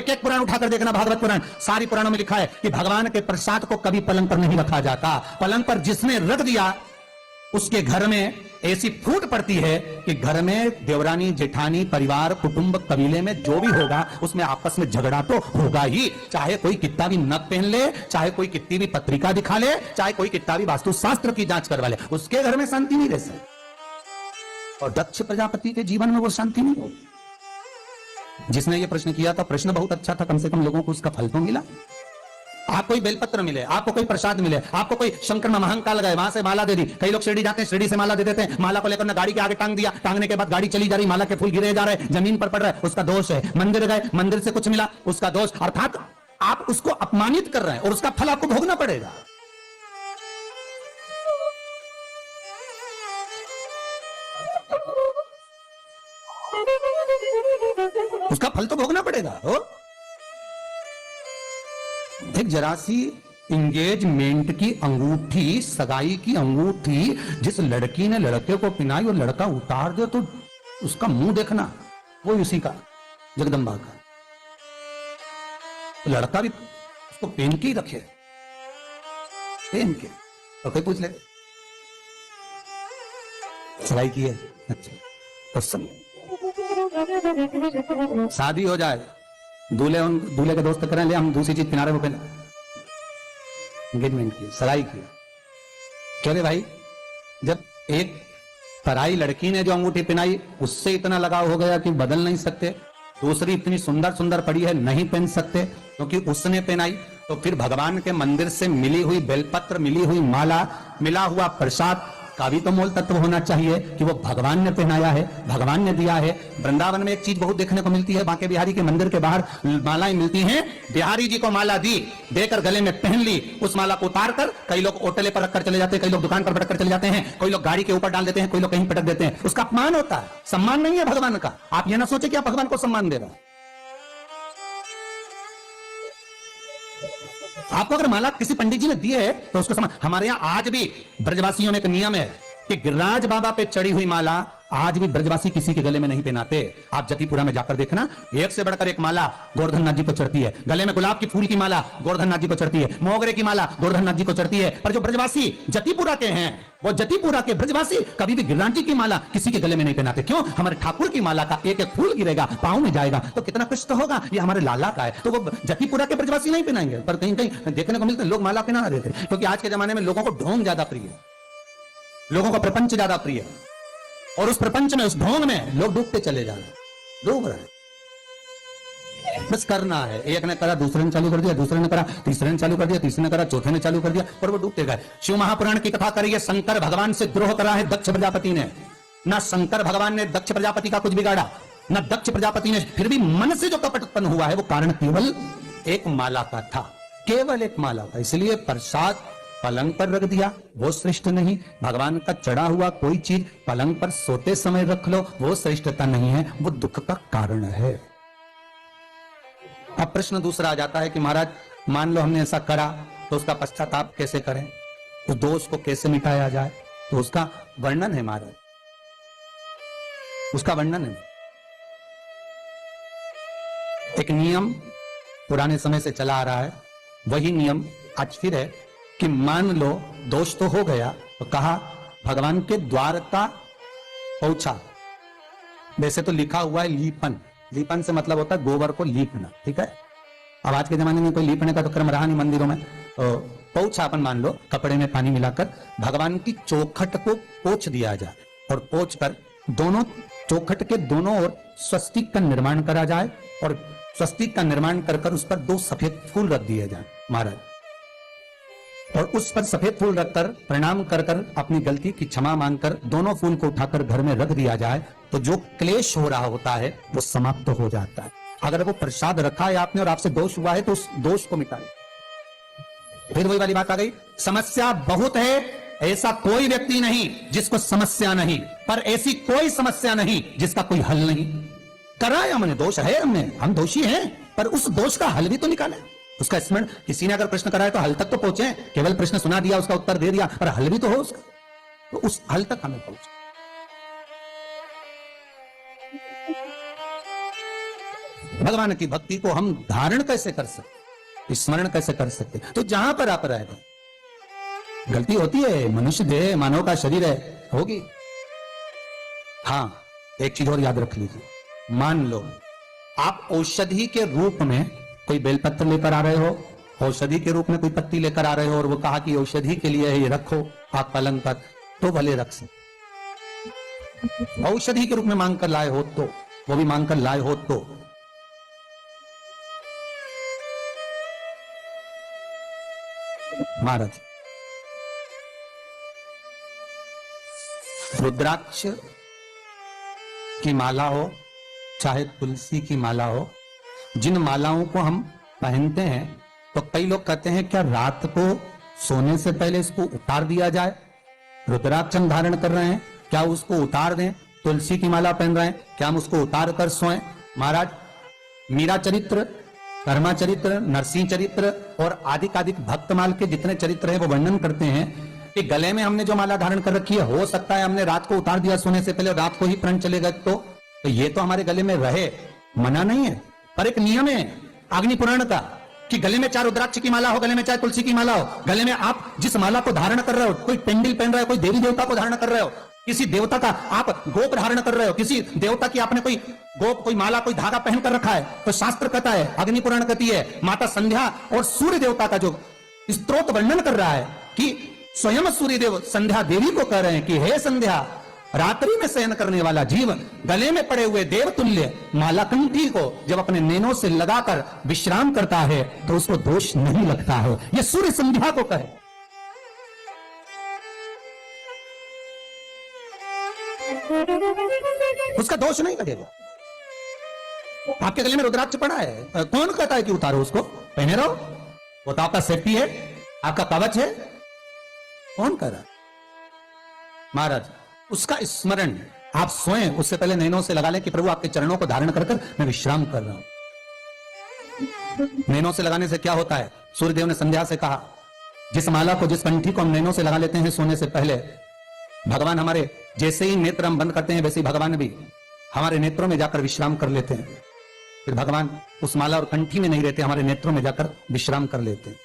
एक एक पुराण उठाकर देखना, भागवत पुराण, सारी पुराणों में लिखा है कि भगवान के प्रसाद को कभी पलंग पर नहीं रखा जाता। पलंग पर जिसने रख दिया उसके घर में ऐसी फूट पड़ती है कि घर में देवरानी जेठानी परिवार कुटुंब कबीले में जो भी होगा उसमें आपस में झगड़ा तो होगा ही। चाहे कोई कितना भी नक पहन ले, चाहे कोई कितनी भी पत्रिका दिखा ले, चाहे कोई कितना भी वास्तुशास्त्र की जांच करवा ले, उसके घर में शांति नहीं रह सकती। और दक्ष प्रजापति के जीवन में वो शांति नहीं होगी। जिसने ये प्रश्न किया था, प्रश्न बहुत अच्छा था, कम से कम लोगों को उसका फल तो मिला। आपको कोई बेलपत्र मिले, आपको कोई प्रसाद मिले, आपको कोई शंकर में महंकाल गए, वहां से माला दे दी। कई लोग शिरडी जाते हैं, शिरडी से माला दे देते हैं, माला को लेकर ना गाड़ी के आगे टांग दिया, टांगने के बाद गाड़ी चली जा रही, माला के फूल गिरे जा रहे, जमीन पर पड़ रहे, उसका दोष है। मंदिर गए, मंदिर से कुछ मिला, उसका दोष। अर्थात आप उसको अपमानित कर रहे हैं और उसका फल आपको भोगना पड़ेगा। उसका फल तो भोगना पड़ेगा। एक जरा सी इंगेजमेंट की अंगूठी, सगाई की अंगूठी जिस लड़की ने लड़के को पहनाई और लड़का उतार दे तो उसका मुंह देखना, वो उसी का, जगदम्बा का। तो लड़का भी उसको पहन के ही रखे, पहन के। तो कोई पूछ ले सगाई की है, अच्छा तो शादी हो जाए, दूल्हे के दोस्त करें ले हम दूसरी चीज किनारे वो पहले एंगेजमेंट की, सगाई की। कह रहे भाई, जब एक पराई लड़की ने जो अंगूठी पहनाई उससे इतना लगाव हो गया कि बदल नहीं सकते, दूसरी इतनी सुंदर सुंदर पड़ी है नहीं पहन सकते क्योंकि उसने पहनाई, तो फिर भगवान के मंदिर से मिली हुई बेलपत्र, मिली हुई माला, मिला हुआ प्रसाद का भी तो मूल तत्व होना चाहिए कि वो भगवान ने पहनाया है, भगवान ने दिया है। वृंदावन में एक चीज बहुत देखने को मिलती है, बांके बिहारी के मंदिर के बाहर मालाएं मिलती हैं। बिहारी जी को माला दी, देकर गले में पहन ली, उस माला को उतार कर कई लोग ओटले पर रखकर चले जाते हैं, कई लोग दुकान पर पटक कर चले जाते हैं, कोई लोग गाड़ी के ऊपर डाल देते हैं, कोई लोग कहीं पटक देते हैं। उसका अपमान होता है, सम्मान नहीं है भगवान का। आप ये ना सोचे कि आप भगवान को सम्मान दे रहे हैं। आपको अगर माला किसी पंडित जी ने दी है तो उसको समझ। हमारे यहां आज भी ब्रजवासियों में एक नियम है कि गिरिराज बाबा पे चढ़ी हुई माला आज भी ब्रजवासी किसी के गले में नहीं पहनाते। आप जतीपुरा में जाकर देखना, एक से बढ़कर एक माला गोवर्धन नाथ जी को चढ़ती है। गले में गुलाब की फूल की माला गोवर्धन नाथ जी को चढ़ती है, मोगरे की माला गोवर्धन नाथ जी को चढ़ती है। पर जो ब्रजवासी जतीपुरा के हैं, वो जतीपुरा के ब्रजवासी कभी भी गिरिराज जी की माला किसी के गले में नहीं पहनाते। क्यों? हमारे ठाकुर की माला का एक एक फूल गिरेगा, पांव में जाएगा तो कितना कष्ट होगा। ये हमारे लाला का है, तो वो जतीपुरा के ब्रजवासी नहीं पहनाएंगे। पर कहीं कहीं देखने को मिलते लोग माला पहना देते, क्योंकि आज के जमाने में लोगों को ढोंग ज्यादा प्रिय है, लोगों को प्रपंच ज्यादा प्रिय है, और उस प्रपंच में, उस ढोंग में लोग डूबते चले जा रहे हैं, डूब रहे हैं। बस करना है, एक ने करा दूसरे ने चालू कर दिया, दूसरे ने करा तीसरे ने चालू कर दिया, तीसरे ने करा चौथे ने चालू कर दिया, और वो डूबते गए। शिव महापुराण की कथा करिए, शंकर भगवान से द्रोह करा है दक्ष प्रजापति ने। ना शंकर भगवान ने दक्ष प्रजापति का कुछ बिगाड़ा, ना दक्ष प्रजापति ने, फिर भी मन से जो कपट उत्पन्न हुआ है वो कारण केवल एक माला का था, केवल एक माला था। इसलिए प्रसाद पलंग पर रख दिया, वो श्रेष्ठ नहीं। भगवान का चढ़ा हुआ कोई चीज पलंग पर सोते समय रख लो, वो श्रेष्ठता नहीं है, वो दुख का कारण है। अब प्रश्न दूसरा आ जाता है कि महाराज मान लो हमने ऐसा करा तो उसका पश्चाताप कैसे करें, उस दोष को कैसे मिटाया जाए? तो उसका वर्णन है महाराज, उसका वर्णन है। एक नियम पुराने समय से चला आ रहा है, वही नियम आज फिर है कि मान लो दोष तो हो गया, तो कहा भगवान के द्वार का पहुंचा। वैसे तो लिखा हुआ है लीपन, लीपन से मतलब होता है गोबर को लीपना, ठीक है। अब आज के जमाने में कोई लीपने का तो क्रम रहा नहीं मंदिरों में, तो पहुंचा अपन मान लो कपड़े में पानी मिलाकर भगवान की चौखट को पोंछ दिया जाए, और पोंछ कर दोनों चौखट के दोनों ओर स्वस्तिक का निर्माण करा जाए, और स्वस्तिक का निर्माण कर कर उस पर 2 सफेद फूल रख दिए जाए महाराज, और उस पर सफेद फूल रखकर प्रणाम कर कर अपनी गलती की क्षमा मांगकर दोनों फूल को उठाकर घर में रख दिया जाए, तो जो क्लेश हो रहा होता है वो समाप्त हो जाता है। अगर वो प्रसाद रखा है आपने और आपसे दोष हुआ है तो उस दोष को मिटाए। फिर वही वाली बात आ गई, समस्या बहुत है, ऐसा कोई व्यक्ति नहीं जिसको समस्या नहीं, पर ऐसी कोई समस्या नहीं जिसका कोई हल नहीं। कराए हमने, दोष है हमने, हम दोषी हैं, पर उस दोष का हल भी तो निकाले, उसका स्मरण। किसी ने अगर प्रश्न कराया तो हल तक तो पहुंचे, केवल प्रश्न सुना दिया, उसका उत्तर दे दिया, पर हल भी तो हो उसका, तो उस हल तक हमें पहुंचे। भगवान की भक्ति को हम धारण कैसे कर सकते, स्मरण कैसे कर सकते? तो जहां पर आप रहेगा, गलती होती है, मनुष्य देह मानव का शरीर है, होगी। हां, एक चीज और याद रख लीजिए, मान लो आप औषधि के रूप में कोई बेलपत्र लेकर आ रहे हो, औषधि के रूप में कोई पत्ती लेकर आ रहे हो, और वो कहा कि औषधि के लिए है, ये रखो आप पलंग पर, तो भले रख सकते। औषधि के रूप में मांग कर लाए हो तो, वो भी मांग कर लाए हो तो। महाराज, रुद्राक्ष की माला हो चाहे तुलसी की माला हो, जिन मालाओं को हम पहनते हैं, तो कई लोग कहते हैं क्या रात को सोने से पहले इसको उतार दिया जाए? रुद्राक्ष हम धारण कर रहे हैं, क्या उसको उतार दें? तुलसी की माला पहन रहे हैं, क्या हम उसको उतार कर सोएं? महाराज, मीरा चरित्र, कर्मा चरित्र, नरसिंह चरित्र और आदिकाधिक भक्तमाल के जितने चरित्र हैं वो वर्णन करते हैं कि गले में हमने जो माला धारण कर रखी है, हो सकता है हमने रात को उतार दिया सोने से पहले, रात को ही प्राण चले गए, तो ये तो हमारे गले में रहे, मना नहीं है, पर एक नियम है अग्नि पुराण का कि गले में चाहे रुद्राक्ष की माला हो, गले में चाहे तुलसी की माला हो, गले में आप जिस माला को धारण कर रहे हो, कोई पेंडिल पहन रहे हो, कोई देवी देवता को धारण कर रहे हो, किसी देवता का आप गोप धारण कर रहे हो, किसी देवता की आपने कोई गोप, कोई माला, कोई धागा पहन कर रखा है, तो शास्त्र कहता है, अग्नि पुराण कहती है, माता संध्या और सूर्य देवता का जो स्तोत्र वर्णन कर रहा है कि स्वयं सूर्य देव संध्या देवी को कह रहे हैं कि हे संध्या, रात्रि में शयन करने वाला जीव गले में पड़े हुए देवतुल्य मालाकंठी को जब अपने नैनों से लगाकर विश्राम करता है तो उसको दोष नहीं लगता है। यह सूर्य संध्या को कहे। उसका दोष नहीं लगेगा। आपके गले में रुद्राक्ष पड़ा है, कौन कहता है कि उतारो उसको, पहने रहो, वो तो आपका सेफ्टी है, आपका कवच है, कौन कह रहा है? महाराज, उसका स्मरण आप सोएं उससे पहले नैनों से लगा लें कि प्रभु आपके चरणों को धारण कर मैं विश्राम कर रहा हूं। नैनों से लगाने से क्या होता है? सूर्यदेव ने संध्या से कहा, जिस माला को, जिस कंठी को हम नैनों से लगा लेते हैं सोने से पहले, भगवान हमारे जैसे ही नेत्र हम बंद करते हैं वैसे ही भगवान भी हमारे नेत्रों में जाकर विश्राम कर लेते हैं। फिर भगवान उस माला और कंठी में नहीं रहते, हमारे नेत्रों में जाकर विश्राम कर लेते हैं।